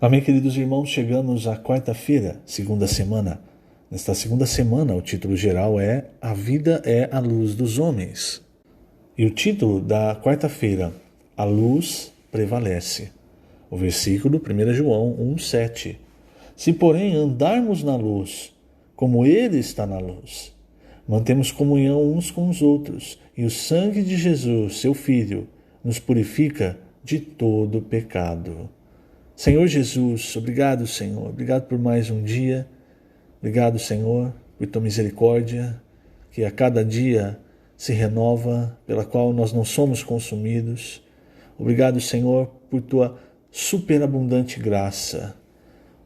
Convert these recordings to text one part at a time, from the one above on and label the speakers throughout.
Speaker 1: Amém, queridos irmãos, chegamos à quarta-feira, segunda semana. Nesta segunda semana, o título geral é A Vida é a Luz dos Homens. E o título da quarta-feira, A Luz Prevalece. O versículo 1 João 1,7. Se, porém, andarmos na luz, como Ele está na luz, mantemos comunhão uns com os outros, e o sangue de Jesus, seu Filho, nos purifica de todo pecado. Senhor Jesus, obrigado, Senhor. Obrigado por mais um dia. Obrigado, Senhor, por tua misericórdia, que a cada dia se renova, pela qual nós não somos consumidos. Obrigado, Senhor, por tua superabundante graça,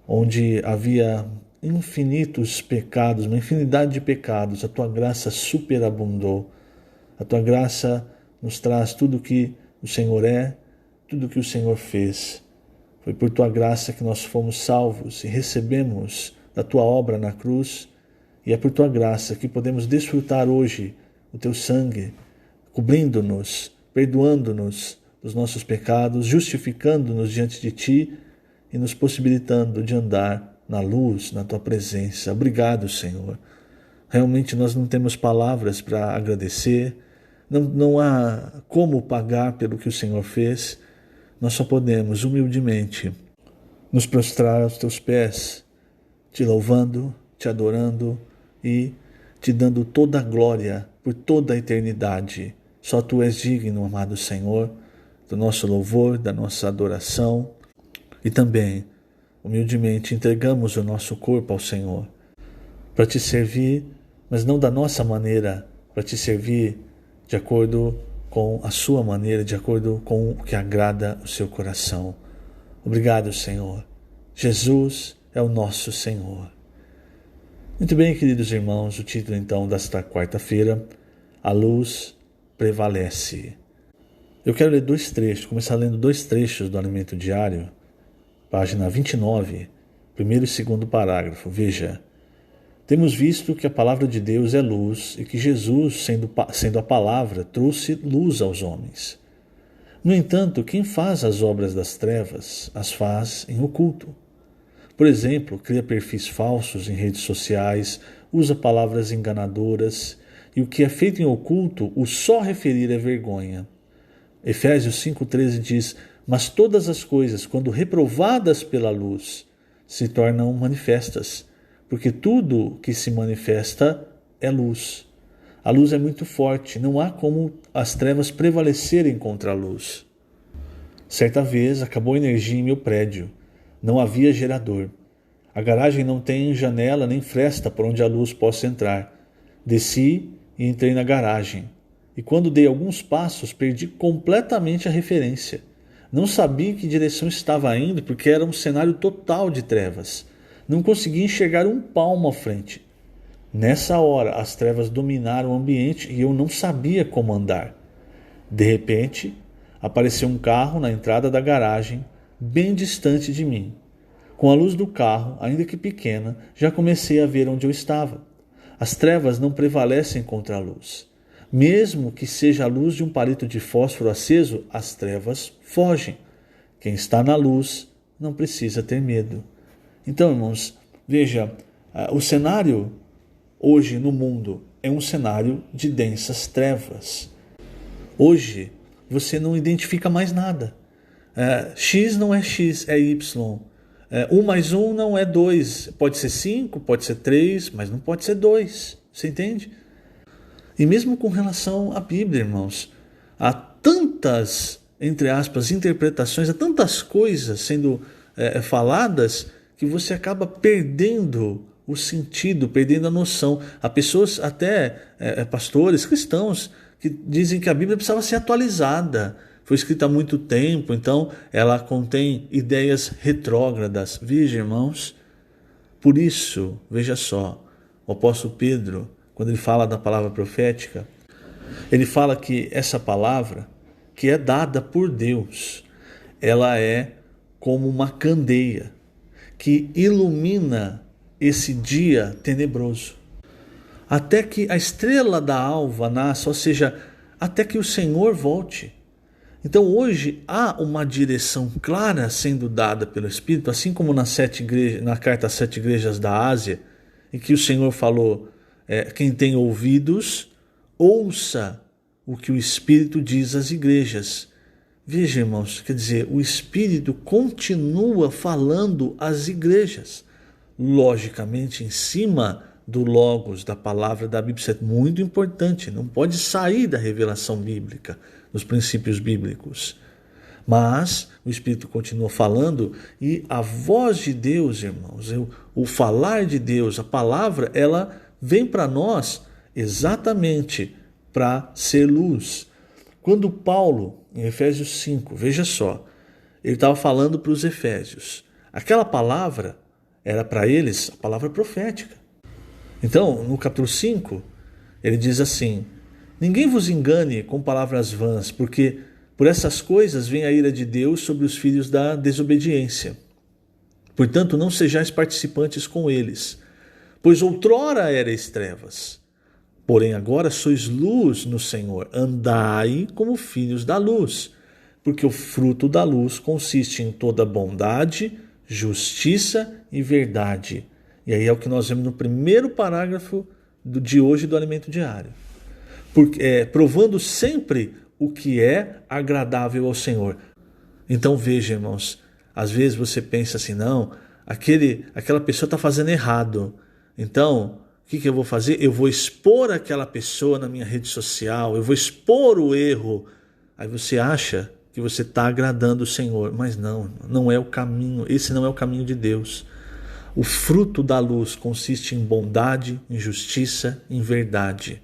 Speaker 1: onde havia infinitos pecados, uma infinidade de pecados. A tua graça superabundou. A tua graça nos traz tudo o que o Senhor é, tudo o que o Senhor fez. Foi por tua graça que nós fomos salvos e recebemos da tua obra na cruz, e é por tua graça que podemos desfrutar hoje o teu sangue, cobrindo-nos, perdoando-nos dos nossos pecados, justificando-nos diante de ti e nos possibilitando de andar na luz, na tua presença. Obrigado, Senhor. Realmente nós não temos palavras para agradecer, não há como pagar pelo que o Senhor fez. Nós só podemos, humildemente, nos prostrar aos teus pés, te louvando, te adorando e te dando toda a glória por toda a eternidade. Só tu és digno, amado Senhor, do nosso louvor, da nossa adoração. E também, humildemente, entregamos o nosso corpo ao Senhor para te servir, mas não da nossa maneira, para te servir de acordo com a sua maneira, de acordo com o que agrada o seu coração. Obrigado, Senhor. Jesus é o nosso Senhor. Muito bem, queridos irmãos, o título então desta quarta-feira, A Luz Prevalece. Eu quero ler dois trechos, começar lendo dois trechos do Alimento Diário, página 29, primeiro e segundo parágrafo. Veja: temos visto que a palavra de Deus é luz e que Jesus, sendo a palavra, trouxe luz aos homens. No entanto, quem faz as obras das trevas, as faz em oculto. Por exemplo, cria perfis falsos em redes sociais, usa palavras enganadoras, e o que é feito em oculto, o só referir é vergonha. Efésios 5,13 diz: mas todas as coisas, quando reprovadas pela luz, se tornam manifestas, porque tudo que se manifesta é luz. A luz é muito forte, não há como as trevas prevalecerem contra a luz. Certa vez acabou a energia em meu prédio. Não havia gerador. A garagem não tem janela nem fresta por onde a luz possa entrar. Desci e entrei na garagem. E quando dei alguns passos, perdi completamente a referência. Não sabia em que direção estava indo porque era um cenário total de trevas. Não conseguia enxergar um palmo à frente. Nessa hora, as trevas dominaram o ambiente e eu não sabia como andar. De repente, apareceu um carro na entrada da garagem, bem distante de mim. Com a luz do carro, ainda que pequena, já comecei a ver onde eu estava. As trevas não prevalecem contra a luz. Mesmo que seja a luz de um palito de fósforo aceso, as trevas fogem. Quem está na luz não precisa ter medo. Então, irmãos, veja, o cenário hoje no mundo é um cenário de densas trevas. Hoje, você não identifica mais nada. X não é X, é Y. 1 mais 1 não é 2. Pode ser 5, pode ser 3, mas não pode ser 2. Você entende? E mesmo com relação à Bíblia, irmãos, há tantas, entre aspas, interpretações, há tantas coisas sendo faladas que você acaba perdendo o sentido, perdendo a noção. Há pessoas, até pastores cristãos, que dizem que a Bíblia precisava ser atualizada. Foi escrita há muito tempo, então ela contém ideias retrógradas. Veja, irmãos, por isso, veja só, o apóstolo Pedro, quando ele fala da palavra profética, ele fala que essa palavra, que é dada por Deus, ela é como uma candeia que ilumina esse dia tenebroso. Até que a estrela da alva nasça, ou seja, até que o Senhor volte. Então hoje há uma direção clara sendo dada pelo Espírito, assim como na carta às 7 igrejas da Ásia, em que o Senhor falou, quem tem ouvidos, ouça o que o Espírito diz às igrejas. Veja, irmãos, quer dizer, o Espírito continua falando às igrejas, logicamente em cima do Logos, da palavra da Bíblia. Isso é muito importante, não pode sair da revelação bíblica, dos princípios bíblicos. Mas o Espírito continua falando e a voz de Deus, irmãos, o falar de Deus, a palavra, ela vem para nós exatamente para ser luz. Quando Paulo, em Efésios 5, veja só, ele estava falando para os Efésios. Aquela palavra era para eles a palavra profética. Então, no capítulo 5, ele diz assim: ninguém vos engane com palavras vãs, porque por essas coisas vem a ira de Deus sobre os filhos da desobediência. Portanto, não sejais participantes com eles, pois outrora erais trevas, porém agora sois luz no Senhor. Andai como filhos da luz, porque o fruto da luz consiste em toda bondade, justiça e verdade. E aí é o que nós vemos no primeiro parágrafo de hoje do Alimento Diário. Provando sempre o que é agradável ao Senhor. Então veja, irmãos, às vezes você pensa assim, não, aquela pessoa está fazendo errado. Então, o que eu vou fazer? Eu vou expor aquela pessoa na minha rede social, eu vou expor o erro. Aí você acha que você está agradando o Senhor, mas não é o caminho, esse não é o caminho de Deus. O fruto da luz consiste em bondade, em justiça, em verdade.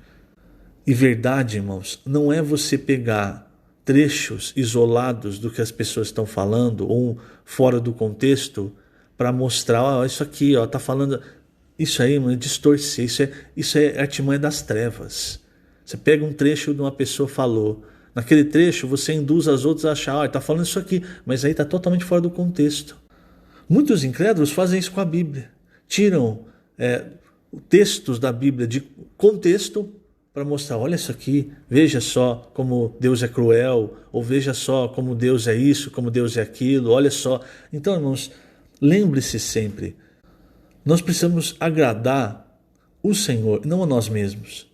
Speaker 1: E verdade, irmãos, não é você pegar trechos isolados do que as pessoas estão falando ou fora do contexto para mostrar, isso aqui, está falando... Isso aí, mano, é distorcer, isso é artimanha das trevas. Você pega um trecho de uma pessoa falou, naquele trecho você induz as outras a achar, está falando isso aqui, mas aí está totalmente fora do contexto. Muitos incrédulos fazem isso com a Bíblia. Tiram textos da Bíblia de contexto para mostrar, olha isso aqui, veja só como Deus é cruel, ou veja só como Deus é isso, como Deus é aquilo, olha só. Então, irmãos, lembre-se sempre, nós precisamos agradar o Senhor, não a nós mesmos.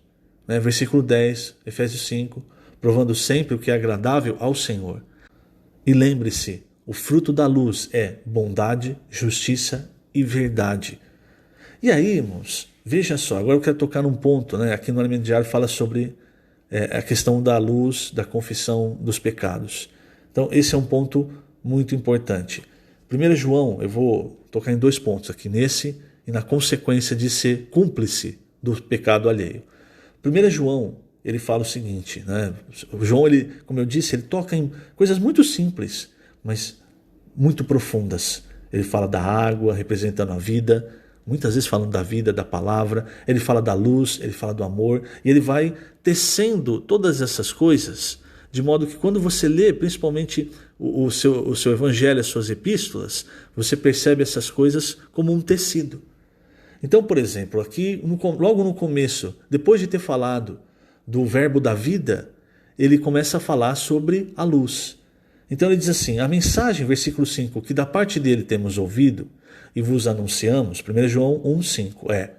Speaker 1: Versículo 10, Efésios 5, provando sempre o que é agradável ao Senhor. E lembre-se, o fruto da luz é bondade, justiça e verdade. E aí, irmãos, veja só, agora eu quero tocar num ponto, aqui no Alimento Diário fala sobre a questão da luz, da confissão dos pecados. Então, esse é um ponto muito importante. 1 João, eu vou tocar em 2 pontos aqui, nesse e na consequência de ser cúmplice do pecado alheio. 1 João, ele fala o seguinte, o João, como eu disse, ele toca em coisas muito simples, mas muito profundas. Ele fala da água, representando a vida, muitas vezes falando da vida, da palavra, ele fala da luz, ele fala do amor, e ele vai tecendo todas essas coisas, de modo que quando você lê, principalmente o seu evangelho, as suas epístolas, você percebe essas coisas como um tecido. Então, por exemplo, aqui, logo no começo, depois de ter falado do verbo da vida, ele começa a falar sobre a luz. Então ele diz assim, a mensagem, versículo 5, que da parte dele temos ouvido e vos anunciamos, 1 João 1,5,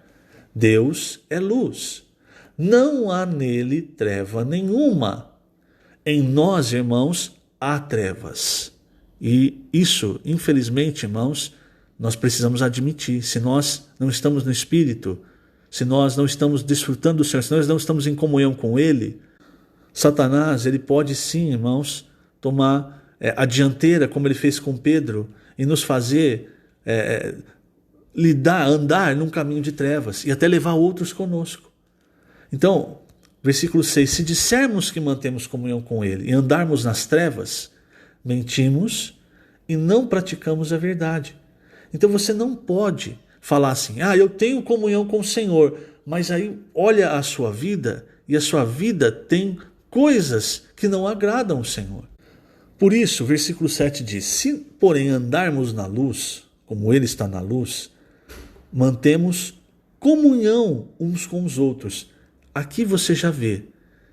Speaker 1: Deus é luz, não há nele treva nenhuma. Em nós, irmãos, há trevas. E isso, infelizmente, irmãos, nós precisamos admitir. Se nós não estamos no Espírito, se nós não estamos desfrutando do Senhor, se nós não estamos em comunhão com Ele, Satanás, ele pode sim, irmãos, tomar a dianteira, como ele fez com Pedro, e nos fazer andar num caminho de trevas e até levar outros conosco. Então, versículo 6, se dissermos que mantemos comunhão com Ele e andarmos nas trevas, mentimos e não praticamos a verdade. Então você não pode falar assim, eu tenho comunhão com o Senhor, mas aí olha a sua vida e a sua vida tem coisas que não agradam o Senhor. Por isso, o versículo 7 diz, se porém andarmos na luz, como Ele está na luz, mantemos comunhão uns com os outros. Aqui você já vê,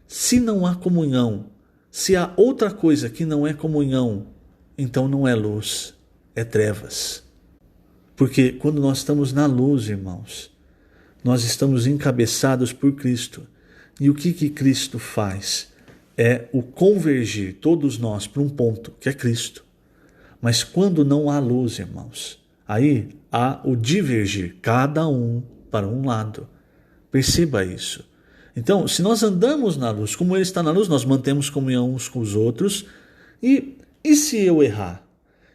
Speaker 1: se não há comunhão, Se há outra coisa que não é comunhão, então não é luz, é trevas. Porque quando nós estamos na luz, irmãos, nós estamos encabeçados por Cristo. E o que Cristo faz? É o convergir todos nós para um ponto, que é Cristo. Mas quando não há luz, irmãos, aí há o divergir, cada um para um lado. Perceba isso. Então, se nós andamos na luz, como Ele está na luz, nós mantemos comunhão uns com os outros. E se eu errar?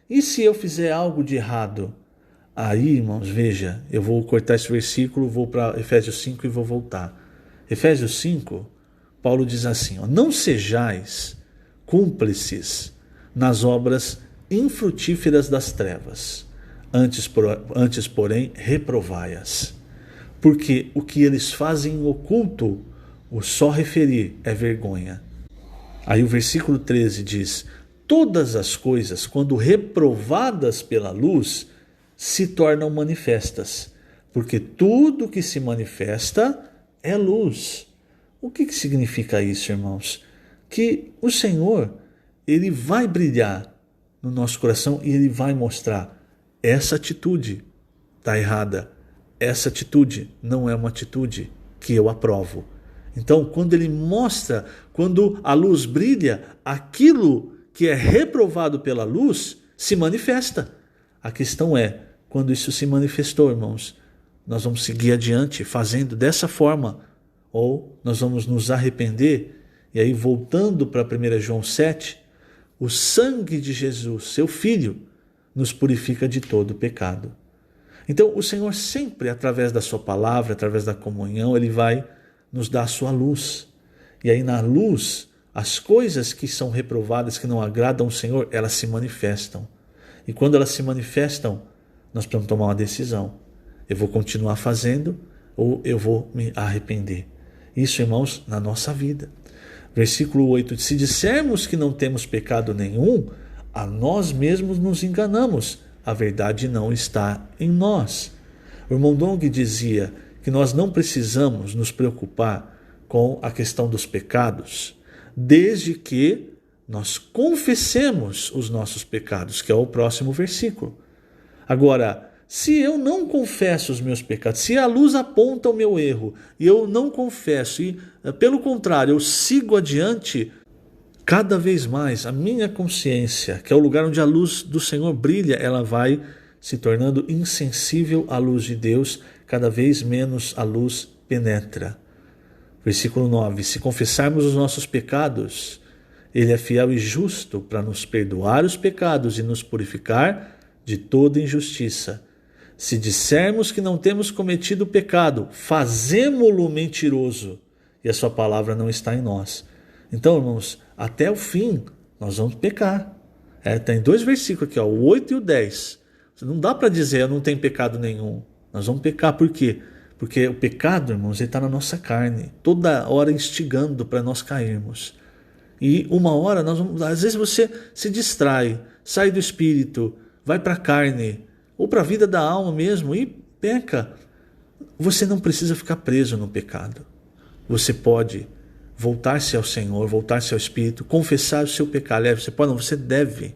Speaker 1: E se eu fizer algo de errado? Aí, irmãos, veja, eu vou cortar esse versículo, vou para Efésios 5 e vou voltar. Efésios 5, Paulo diz assim, não sejais cúmplices nas obras infrutíferas das trevas, antes porém, reprovai-as. Porque o que eles fazem em oculto, o só referir é vergonha. Aí o versículo 13 diz, todas as coisas, quando reprovadas pela luz, se tornam manifestas, porque tudo que se manifesta é luz. O que significa isso, irmãos? Que o Senhor, Ele vai brilhar no nosso coração e Ele vai mostrar, essa atitude está errada, essa atitude não é uma atitude que eu aprovo. Então, quando Ele mostra, quando a luz brilha, aquilo que é reprovado pela luz se manifesta. A questão é, quando isso se manifestou, irmãos, nós vamos seguir adiante fazendo dessa forma, ou nós vamos nos arrepender, e aí voltando para 1 João 7, o sangue de Jesus, seu Filho, nos purifica de todo pecado. Então o Senhor sempre, através da sua palavra, através da comunhão, Ele vai nos dar a sua luz. E aí na luz, as coisas que são reprovadas, que não agradam ao Senhor, elas se manifestam. E quando elas se manifestam, nós precisamos tomar uma decisão. Eu vou continuar fazendo ou eu vou me arrepender? Isso, irmãos, na nossa vida. Versículo 8. Se dissermos que não temos pecado nenhum, a nós mesmos nos enganamos. A verdade não está em nós. O irmão Dong dizia que nós não precisamos nos preocupar com a questão dos pecados, desde que nós confessemos os nossos pecados, que é o próximo versículo. Agora, se eu não confesso os meus pecados, se a luz aponta o meu erro e eu não confesso e, pelo contrário, eu sigo adiante, cada vez mais a minha consciência, que é o lugar onde a luz do Senhor brilha, ela vai se tornando insensível à luz de Deus, cada vez menos a luz penetra. Versículo 9. Se confessarmos os nossos pecados, Ele é fiel e justo para nos perdoar os pecados e nos purificar de toda injustiça. Se dissermos que não temos cometido pecado, fazemo-lo mentiroso e a sua palavra não está em nós. Então, irmãos, até o fim nós vamos pecar. Tem 2 versículos aqui, o 8 e o 10. Não dá para dizer eu não tenho pecado nenhum. Nós vamos pecar, por quê? Porque o pecado, irmãos, ele está na nossa carne, toda hora instigando para nós cairmos. E uma hora, às vezes você se distrai, sai do espírito, vai para a carne, ou para a vida da alma mesmo, e peca. Você não precisa ficar preso no pecado. Você pode voltar-se ao Senhor, voltar-se ao Espírito, confessar o seu pecado. Você pode, não, você deve.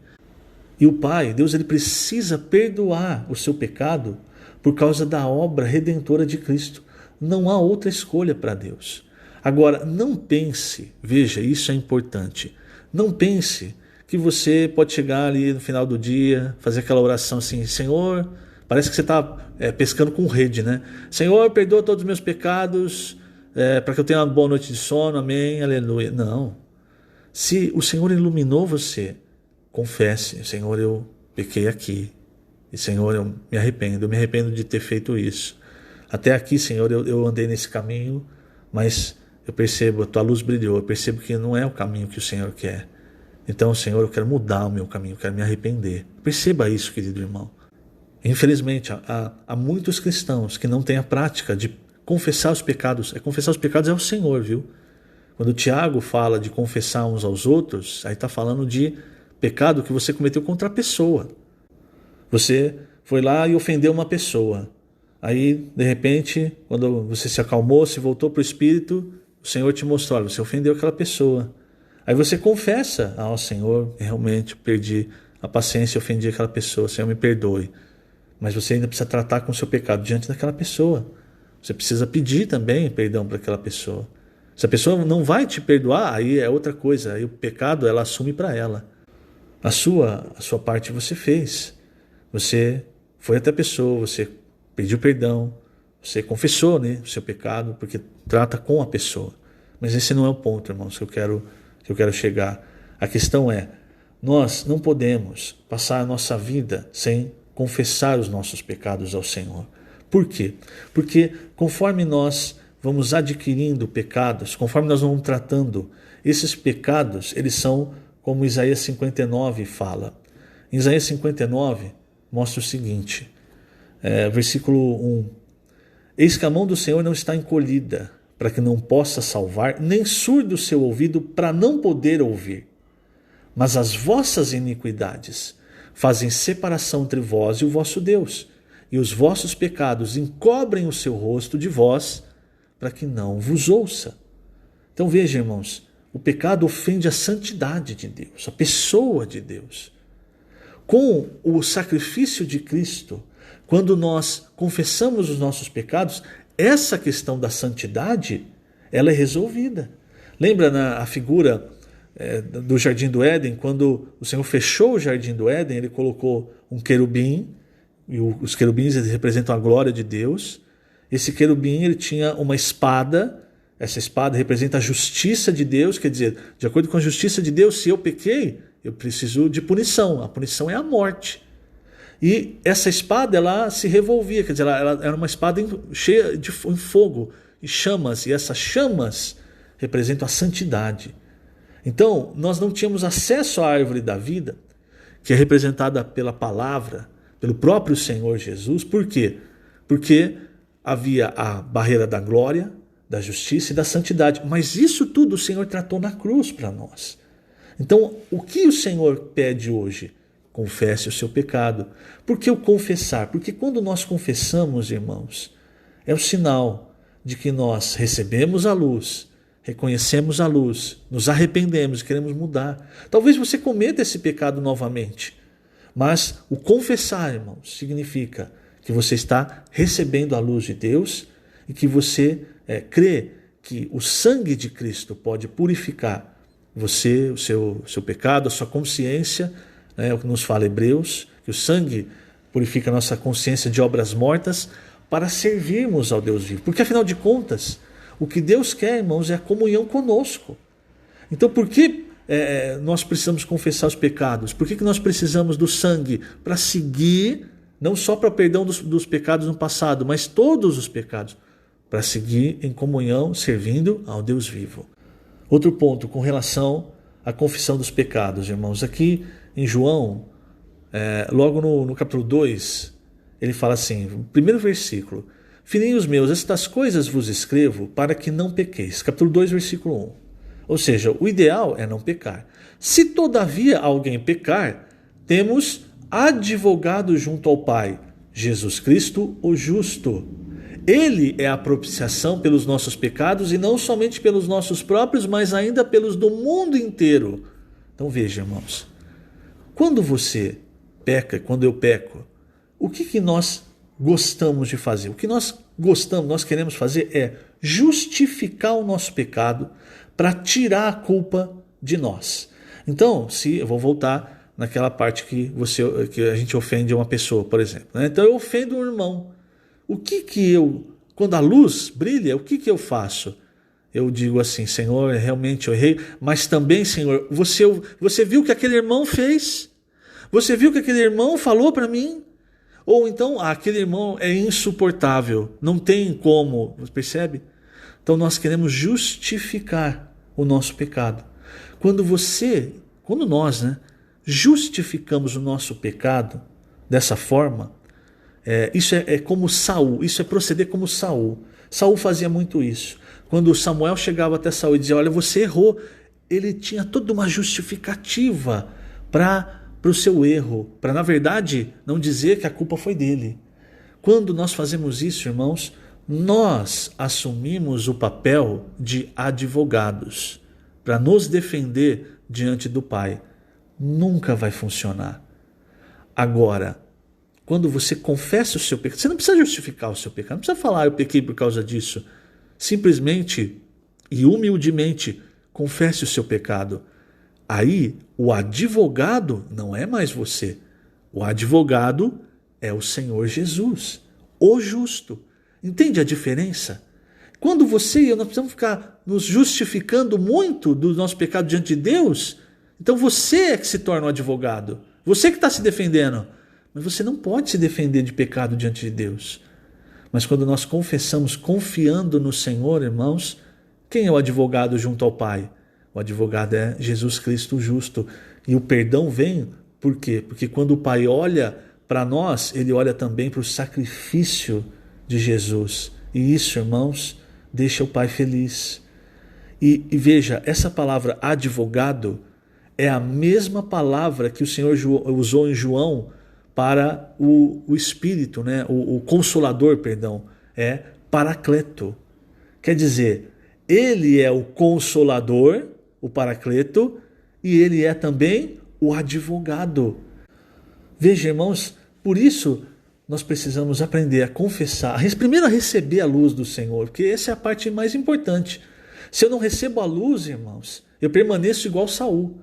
Speaker 1: E o Pai, Deus, Ele precisa perdoar o seu pecado por causa da obra redentora de Cristo. Não há outra escolha para Deus. Agora, não pense, veja, isso é importante, não pense que você pode chegar ali no final do dia, fazer aquela oração assim, Senhor, parece que você está pescando com rede, né? Senhor, perdoa todos os meus pecados, para que eu tenha uma boa noite de sono, amém, aleluia. Não. Se o Senhor iluminou você, confesse, Senhor, eu pequei aqui, e Senhor, eu me arrependo de ter feito isso. Até aqui, Senhor, eu andei nesse caminho, mas eu percebo, a tua luz brilhou, eu percebo que não é o caminho que o Senhor quer. Então, Senhor, eu quero mudar o meu caminho, eu quero me arrepender. Perceba isso, querido irmão. Infelizmente, há muitos cristãos que não têm a prática de confessar os pecados. Confessar os pecados é o Senhor, viu? Quando o Tiago fala de confessar uns aos outros, aí está falando de pecado que você cometeu contra a pessoa. Você foi lá e ofendeu uma pessoa. Aí, de repente, quando você se acalmou, se voltou para o Espírito, o Senhor te mostrou, olha, você ofendeu aquela pessoa. Aí você confessa: Senhor, realmente perdi a paciência e ofendi aquela pessoa, Senhor, me perdoe. Mas você ainda precisa tratar com o seu pecado diante daquela pessoa. Você precisa pedir também perdão para aquela pessoa. Se a pessoa não vai te perdoar, aí é outra coisa. Aí o pecado ela assume para ela. A sua parte você fez. Você foi até a pessoa, você pediu perdão, você confessou, né, o seu pecado, porque trata com a pessoa. Mas esse não é o ponto, irmãos, que eu quero chegar. A questão é, nós não podemos passar a nossa vida sem confessar os nossos pecados ao Senhor. Por quê? Porque conforme nós vamos adquirindo pecados, conforme nós vamos tratando, esses pecados, eles são como Isaías 59 fala. Em Isaías 59 mostra o seguinte, versículo 1. Eis que a mão do Senhor não está encolhida, para que não possa salvar, nem surdo o seu ouvido para não poder ouvir. Mas as vossas iniquidades fazem separação entre vós e o vosso Deus, e os vossos pecados encobrem o seu rosto de vós, para que não vos ouça. Então veja, irmãos, o pecado ofende a santidade de Deus, a pessoa de Deus. Com o sacrifício de Cristo, quando nós confessamos os nossos pecados, essa questão da santidade, ela é resolvida. Lembra a figura do Jardim do Éden, quando o Senhor fechou o Jardim do Éden, ele colocou um querubim, e os querubins eles representam a glória de Deus. Esse querubim ele tinha uma espada, essa espada representa a justiça de Deus, quer dizer, de acordo com a justiça de Deus, se eu pequei, eu preciso de punição, a punição é a morte. E essa espada ela se revolvia, quer dizer, ela era uma espada cheia de fogo e chamas, e essas chamas representam a santidade. Então, nós não tínhamos acesso à árvore da vida, que é representada pela palavra, pelo próprio Senhor Jesus. Por quê? Porque havia a barreira da glória, da justiça e da santidade. Mas isso tudo o Senhor tratou na cruz para nós. Então, o que o Senhor pede hoje? Confesse o seu pecado. Por que o confessar? Porque quando nós confessamos, irmãos, é o sinal de que nós recebemos a luz, reconhecemos a luz, nos arrependemos e queremos mudar. Talvez você cometa esse pecado novamente, mas o confessar, irmãos, significa que você está recebendo a luz de Deus e que você crê que o sangue de Cristo pode purificar você, o seu pecado, a sua consciência, é o que nos fala Hebreus, que o sangue purifica a nossa consciência de obras mortas para servirmos ao Deus vivo. Porque afinal de contas, o que Deus quer, irmãos, é a comunhão conosco. Então por que nós precisamos confessar os pecados? Por que nós precisamos do sangue? Para seguir, não só para o perdão dos pecados no passado, mas todos os pecados, para seguir em comunhão, servindo ao Deus vivo. Outro ponto com relação à confissão dos pecados, irmãos. Aqui em João, logo no capítulo 2, ele fala assim, primeiro versículo: Filhinhos meus, estas coisas vos escrevo para que não pequeis. Capítulo 2, versículo 1. Ou seja, o ideal é não pecar. Se todavia alguém pecar, temos advogado junto ao Pai, Jesus Cristo, o justo. Ele é a propiciação pelos nossos pecados, e não somente pelos nossos próprios, mas ainda pelos do mundo inteiro. Então veja, irmãos, quando você peca, quando eu peco, o que nós gostamos de fazer? O que nós gostamos, nós queremos fazer é justificar o nosso pecado para tirar a culpa de nós. Então, se eu vou voltar naquela parte que a gente ofende uma pessoa, por exemplo, né? Então eu ofendo um irmão. Quando a luz brilha, o que eu faço? Eu digo assim: Senhor, realmente eu errei, mas também, Senhor, você viu o que aquele irmão fez? Você viu o que aquele irmão falou para mim? Ou então, aquele irmão é insuportável, não tem como, você percebe? Então nós queremos justificar o nosso pecado. Quando nós justificamos o nosso pecado dessa forma, isso é como Saul, isso é proceder como Saul. Saul fazia muito isso. Quando Samuel chegava até Saul e dizia: olha, você errou, ele tinha toda uma justificativa para o seu erro, para na verdade não dizer que a culpa foi dele. Quando nós fazemos isso, irmãos, nós assumimos o papel de advogados. para nos defender diante do Pai. Nunca vai funcionar. Agora, quando você confessa o seu pecado, você não precisa justificar o seu pecado, não precisa falar eu pequei por causa disso. Simplesmente e humildemente confesse o seu pecado. Aí o advogado não é mais você. O advogado é o Senhor Jesus, o justo. Entende a diferença? Quando você e eu nós precisamos ficar nos justificando muito do nosso pecado diante de Deus, então você é que se torna o advogado. Você que está se defendendo. Mas você não pode se defender de pecado diante de Deus. Mas quando nós confessamos confiando no Senhor, irmãos, quem é o advogado junto ao Pai? O advogado é Jesus Cristo justo. E o perdão vem, por quê? Porque quando o Pai olha para nós, Ele olha também para o sacrifício de Jesus. E isso, irmãos, deixa o Pai feliz. E veja, essa palavra advogado é a mesma palavra que o Senhor usou em João para o Espírito, né? o Consolador, perdão, é Paracleto. Quer dizer, Ele é o Consolador, o Paracleto, e Ele é também o advogado. Veja, irmãos, por isso nós precisamos aprender a confessar, primeiro a receber a luz do Senhor, porque essa é a parte mais importante. Se eu não recebo a luz, irmãos, eu permaneço igual Saul.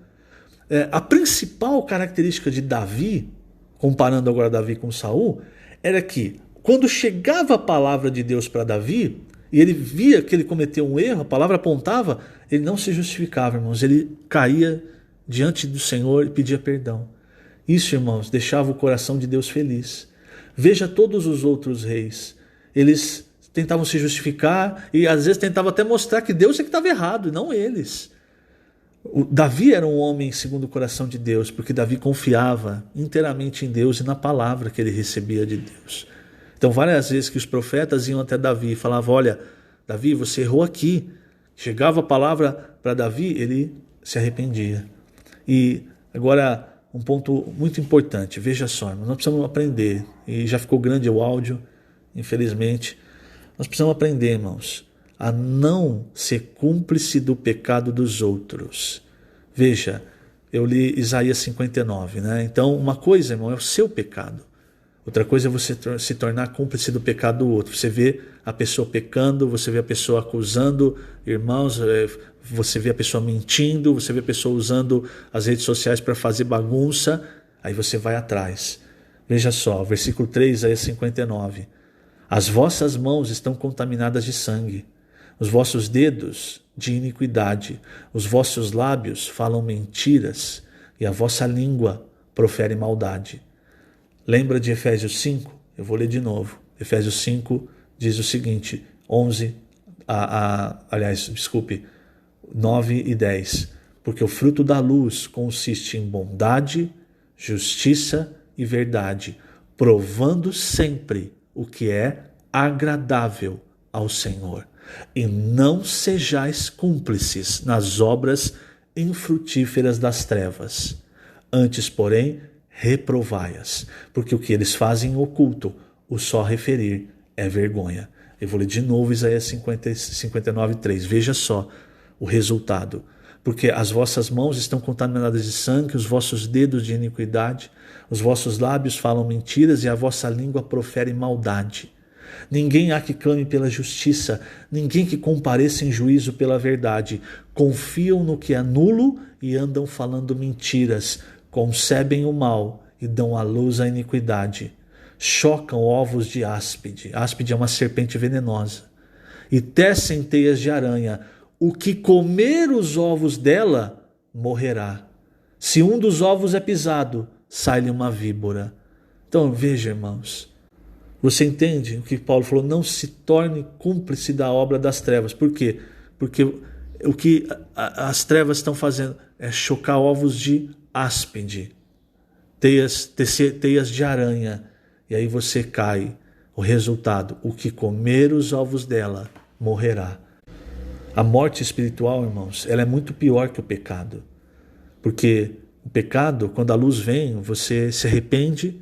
Speaker 1: A principal característica de Davi, comparando agora Davi com Saul, era que quando chegava a palavra de Deus para Davi, e ele via que ele cometeu um erro, a palavra apontava, ele não se justificava, irmãos, ele caía diante do Senhor e pedia perdão. Isso, irmãos, deixava o coração de Deus feliz. Veja todos os outros reis, eles tentavam se justificar e às vezes tentavam até mostrar que Deus é que estava errado e não eles. Davi era um homem segundo o coração de Deus, porque Davi confiava inteiramente em Deus e na palavra que ele recebia de Deus. Então várias vezes que os profetas iam até Davi e falavam, olha, Davi, você errou aqui. Chegava a palavra para Davi, ele se arrependia. E agora um ponto muito importante, veja só, nós precisamos aprender, e já ficou grande o áudio, infelizmente, nós precisamos aprender, irmãos, a não ser cúmplice do pecado dos outros. Veja, eu li Isaías 59, né? Então, uma coisa, irmão, é o seu pecado. Outra coisa é você se tornar cúmplice do pecado do outro. Você vê a pessoa pecando, você vê a pessoa acusando irmãos, você vê a pessoa mentindo, você vê a pessoa usando as redes sociais para fazer bagunça, aí você vai atrás. Veja só, versículo 3, Isaías 59. As vossas mãos estão contaminadas de sangue, os vossos dedos de iniquidade, os vossos lábios falam mentiras e a vossa língua profere maldade. Lembra de Efésios 5? Eu vou ler de novo. Efésios 5 diz o seguinte, 9 e 10. Porque o fruto da luz consiste em bondade, justiça e verdade, provando sempre o que é agradável ao Senhor. E não sejais cúmplices nas obras infrutíferas das trevas. Antes, porém, reprovai-as, porque o que eles fazem em oculto, o só referir é vergonha. Eu vou ler de novo Isaías 59:3. Veja só o resultado. Porque as vossas mãos estão contaminadas de sangue, os vossos dedos de iniquidade, os vossos lábios falam mentiras e a vossa língua profere maldade. Ninguém há que clame pela justiça, ninguém que compareça em juízo pela verdade. Confiam no que é nulo e andam falando mentiras. Concebem o mal e dão à luz a iniquidade. Chocam ovos de áspide. Áspide é uma serpente venenosa. E tecem teias de aranha. O que comer os ovos dela morrerá. Se um dos ovos é pisado, sai-lhe uma víbora. Então veja, irmãos, você entende o que Paulo falou? Não se torne cúmplice da obra das trevas. Por quê? Porque o que as trevas estão fazendo é chocar ovos de áspide, teias de aranha, e aí você cai. O resultado, o que comer os ovos dela morrerá. A morte espiritual, irmãos, ela é muito pior que o pecado, porque o pecado, quando a luz vem, você se arrepende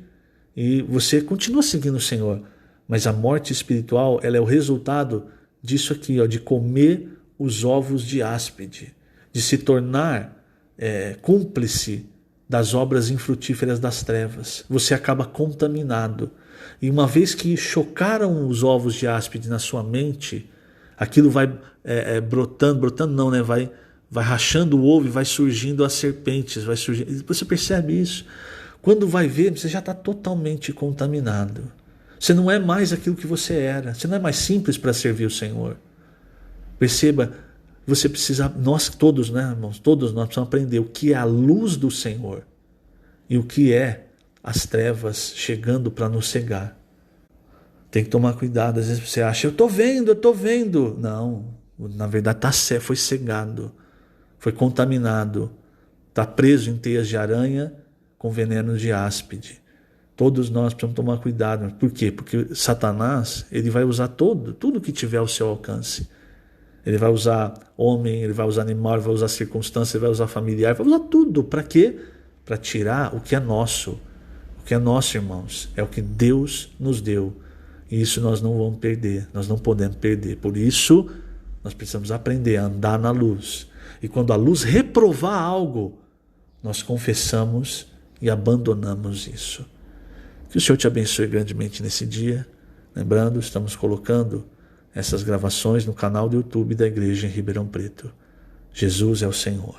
Speaker 1: e você continua seguindo o Senhor, mas a morte espiritual, ela é o resultado disso aqui, de comer os ovos de áspide. de se tornar cúmplice das obras infrutíferas das trevas. Você acaba contaminado. E uma vez que chocaram os ovos de áspide na sua mente, aquilo vai brotando não, né? Vai rachando o ovo e vai surgindo as serpentes, vai surgindo. Você percebe isso? Quando vai ver, você já está totalmente contaminado. Você não é mais aquilo que você era. Você não é mais simples para servir o Senhor. Perceba, você precisa, nós todos, né, irmãos? Todos nós precisamos aprender o que é a luz do Senhor e o que é as trevas chegando para nos cegar. Tem que tomar cuidado. Às vezes você acha, eu estou vendo. Não, na verdade foi cegado, foi contaminado, está preso em teias de aranha com veneno de áspide. Todos nós precisamos tomar cuidado. Por quê? Porque Satanás, ele vai usar tudo que tiver ao seu alcance. Ele vai usar homem, ele vai usar animal, ele vai usar circunstância, ele vai usar familiar, ele vai usar tudo. Para quê? Para tirar o que é nosso. O que é nosso, irmãos, é o que Deus nos deu. E isso nós não vamos perder, nós não podemos perder. Por isso, nós precisamos aprender a andar na luz. E quando a luz reprovar algo, nós confessamos e abandonamos isso. Que o Senhor te abençoe grandemente nesse dia. Lembrando, estamos colocando essas gravações no canal do YouTube da Igreja em Ribeirão Preto. Jesus é o Senhor.